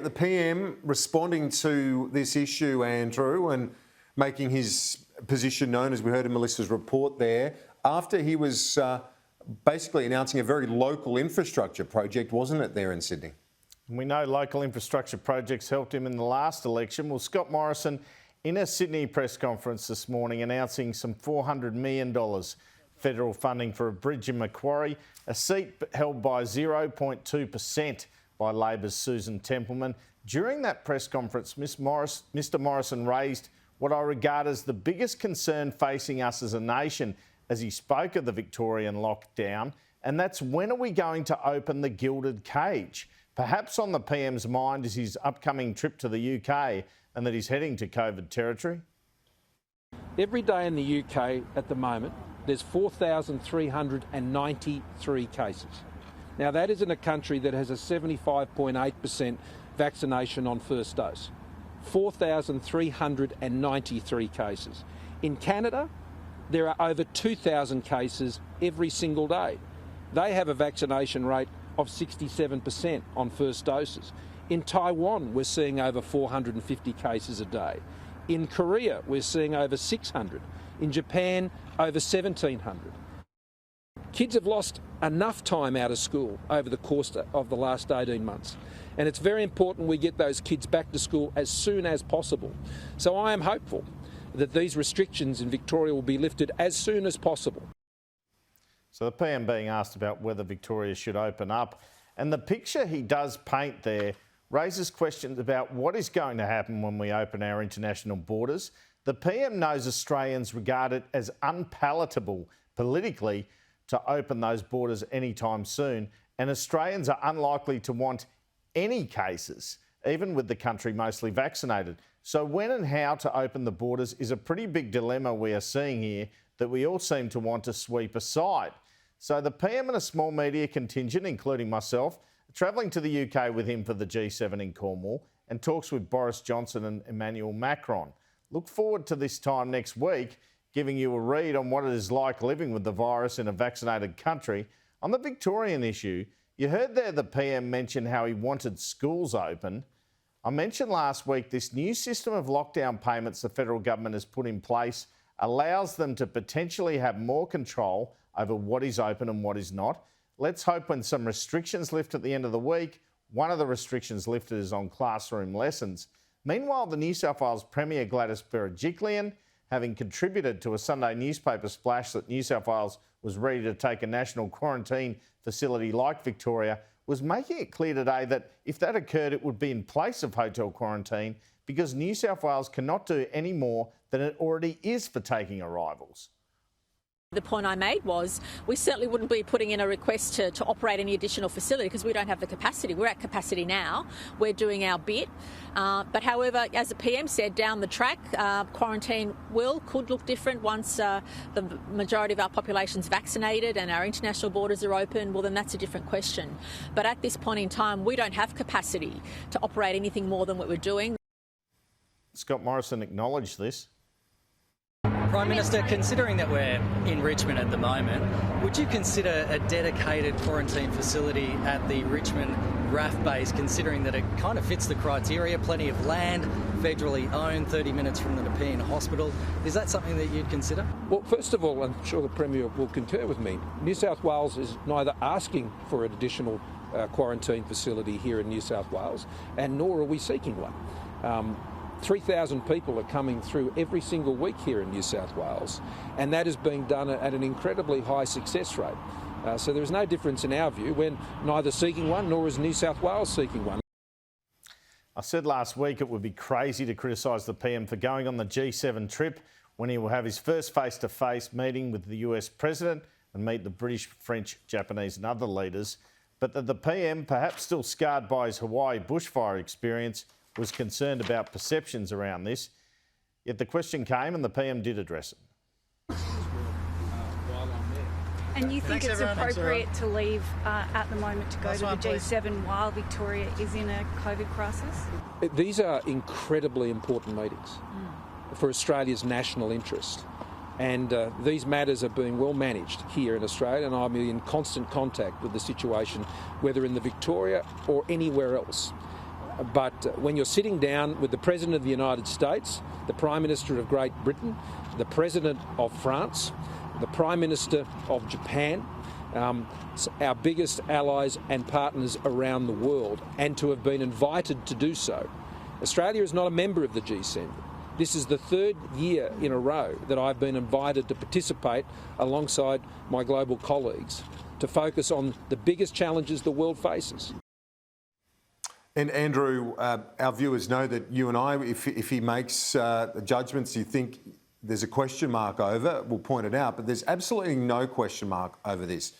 The PM responding to this issue, Andrew, and making his position known, as we heard in Melissa's report there, after he was basically announcing a very local infrastructure project, wasn't it, there in Sydney? We know local infrastructure projects helped him in the last election. Well, Scott Morrison, in a Sydney press conference this morning, announcing some $400 million federal funding for a bridge in Macquarie, a seat held by 0.2% by Labor's Susan Templeman. During that press conference, Mr Morrison raised what I regard as the biggest concern facing us as a nation as he spoke of the Victorian lockdown, and that's when are we going to open the gilded cage? Perhaps on the PM's mind is his upcoming trip to the UK and that he's heading to COVID territory. Every day in the UK at the moment, there's 4,393 cases. Now, that is in a country that has a 75.8% vaccination on first dose. 4,393 cases. In Canada, there are over 2,000 cases every single day. They have a vaccination rate of 67% on first doses. In Taiwan, we're seeing over 450 cases a day. In Korea, we're seeing over 600. In Japan, over 1,700. Kids have lost enough time out of school over the course of the last 18 months. And it's very important we get those kids back to school as soon as possible. So I am hopeful that these restrictions in Victoria will be lifted as soon as possible. So the PM being asked about whether Victoria should open up. And the picture he does paint there raises questions about what is going to happen when we open our international borders. The PM knows Australians regard it as unpalatable politically to open those borders anytime soon, and Australians are unlikely to want any cases, even with the country mostly vaccinated. So when and how to open the borders is a pretty big dilemma we are seeing here that we all seem to want to sweep aside. So the PM and a small media contingent, including myself, are travelling to the UK with him for the G7 in Cornwall and talks with Boris Johnson and Emmanuel Macron. Look forward to this time next week, giving you a read on what it is like living with the virus in a vaccinated country. On the Victorian issue, you heard there the PM mention how he wanted schools open. I mentioned last week this new system of lockdown payments the federal government has put in place allows them to potentially have more control over what is open and what is not. Let's hope when some restrictions lift at the end of the week, one of the restrictions lifted is on classroom lessons. Meanwhile, the New South Wales Premier Gladys Berejiklian, having contributed to a Sunday newspaper splash that New South Wales was ready to take a national quarantine facility like Victoria, was making it clear today that if that occurred, it would be in place of hotel quarantine because New South Wales cannot do any more than it already is for taking arrivals. The point I made was we certainly wouldn't be putting in a request to operate any additional facility because we don't have the capacity. We're at capacity now. We're doing our bit. But however, as the PM said, down the track, quarantine could look different once the majority of our population's vaccinated and our international borders are open. Well, then that's a different question. But at this point in time, we don't have capacity to operate anything more than what we're doing. Scott Morrison acknowledged this. Prime Minister, considering that we're in Richmond at the moment, would you consider a dedicated quarantine facility at the Richmond RAF base, considering that it kind of fits the criteria, plenty of land, federally owned, 30 minutes from the Nepean Hospital? Is that something that you'd consider? Well, first of all, I'm sure the Premier will concur with me, New South Wales is neither asking for an additional quarantine facility here in New South Wales, and nor are we seeking one. 3,000 people are coming through every single week here in New South Wales, and that is being done at an incredibly high success rate. So there is no difference in our view. We're neither seeking one nor is New South Wales seeking one. I said last week it would be crazy to criticise the PM for going on the G7 trip when he will have his first face-to-face meeting with the US President and meet the British, French, Japanese and other leaders, but that the PM, perhaps still scarred by his Hawaii bushfire experience, was concerned about perceptions around this. Yet the question came and the PM did address it. And you think it's appropriate to leave at the moment to go to the G7 while Victoria is in a COVID crisis? These are incredibly important meetings for Australia's national interest. And these matters are being well managed here in Australia, and I'm in constant contact with the situation, whether in the Victoria or anywhere else. But when you're sitting down with the President of the United States, the Prime Minister of Great Britain, the President of France, the Prime Minister of Japan, our biggest allies and partners around the world, and to have been invited to do so. Australia is not a member of the G7. This is the third year in a row that I've been invited to participate alongside my global colleagues to focus on the biggest challenges the world faces. And Andrew, our viewers know that you and I, if he makes judgments you think there's a question mark over, we'll point it out, but there's absolutely no question mark over this.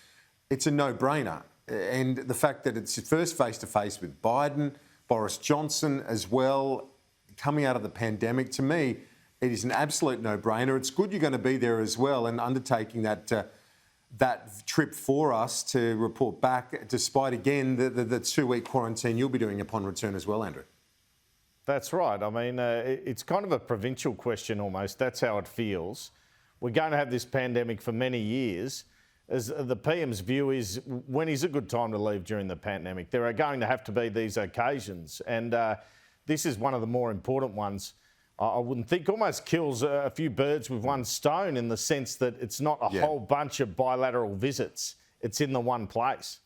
It's a no-brainer. And the fact that it's first face-to-face with Biden, Boris Johnson as well, coming out of the pandemic, to me, it is an absolute no-brainer. It's good you're going to be there as well and undertaking that trip for us to report back, despite, again, the 2-week quarantine you'll be doing upon return as well, Andrew. That's right. I mean, it's kind of a provincial question almost. That's how it feels. We're going to have this pandemic for many years. As the PM's view is, when is a good time to leave during the pandemic? There are going to have to be these occasions. And this is one of the more important ones. I wouldn't think almost kills a few birds with one stone, in the sense that it's not a whole bunch of bilateral visits. It's in the one place.